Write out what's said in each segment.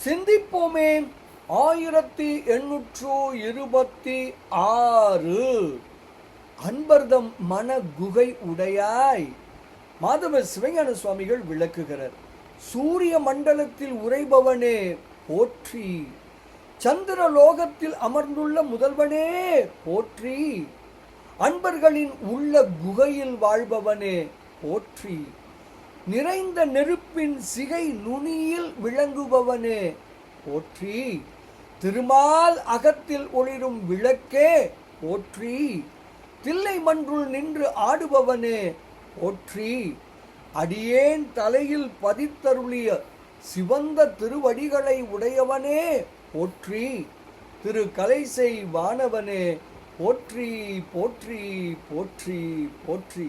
சிந்திப்போமே. 1826 அன்பர்தம் மன குகை உடையாய் மாதவ சிவஞான சுவாமிகள் விளக்குகிறார். சூரிய மண்டலத்தில் உறைபவனே போற்றி, சந்திரலோகத்தில் அமர்ந்துள்ள முதல்வனே போற்றி, அன்பர்களின் உள்ள குகையில் வாழ்பவனே போற்றி, நிறைந்த நெருப்பின் சிகை நுனியில் விளங்குபவனே போற்றி, திருமால் அகத்தில் ஒளிரும் விளக்கே போற்றி, தில்லை மன்றுள் நின்று ஆடுபவனே போற்றி, அடியேன் தலையில் பதித்தருளிய சிவந்த திருவடிகளை உடையவனே போற்றி, திரு கலைசை வானவனே போற்றி போற்றி போற்றி போற்றி.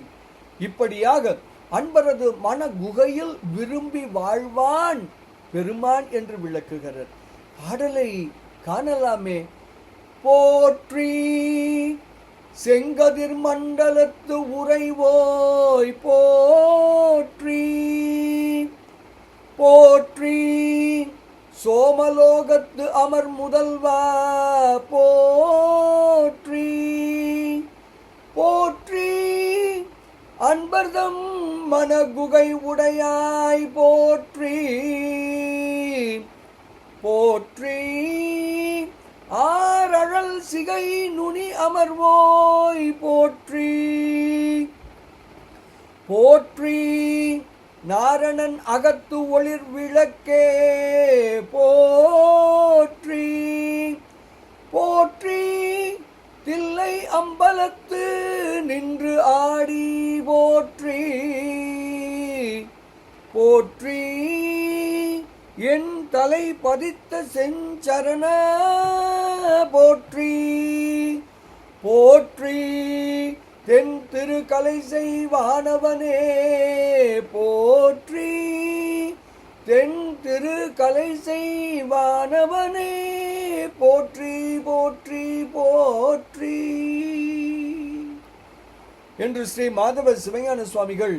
இப்படியாக அன்பரது மன குகையில் விரும்பி வாழ்வான் பெருமான் என்று விளக்குகிறார். பாடலை காணலாமே. போற்றி செங்கதிர் மண்டலத்து உறைவோய் போற்றி, போற்றி சோமலோகத்து அமர் முதல்வா போற்றி, போற்றி அன்பர்தம் மனகுகை உடையாய் போற்றி, போற்றி ஆரழல் சிகை நுனி அமர்வோய் போற்றி, போற்றி நாரணன் அகத்து ஒளிர் விளக்கே போற்றி, போற்றி தில்லை அம்பலத்து நின்று ஆடி போற்றி, போற்றி என் தலை பதித்த செஞ்சரண போற்றி, போற்றி தென் திரு கலைசை வானவனே போற்றி, தென் திரு கலைசை வானவனே போற்றி போற்றி போற்றி என்று ஸ்ரீ மாதவ சிவஞான சுவாமிகள்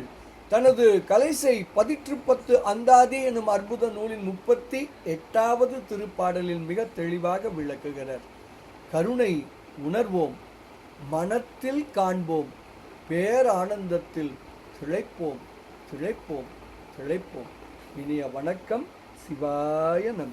தனது கலைசை 18 அந்தாதி எனும் அற்புத நூலின் 38வது திருப்பாடலில் மிக தெளிவாக விளக்குகிறார். கருணை உணர்வோம், மனத்தில் காண்போம், பேரானந்தத்தில் திளைப்போம் திளைப்போம் திளைப்போம். இனிய வணக்கம். சிவாய நம.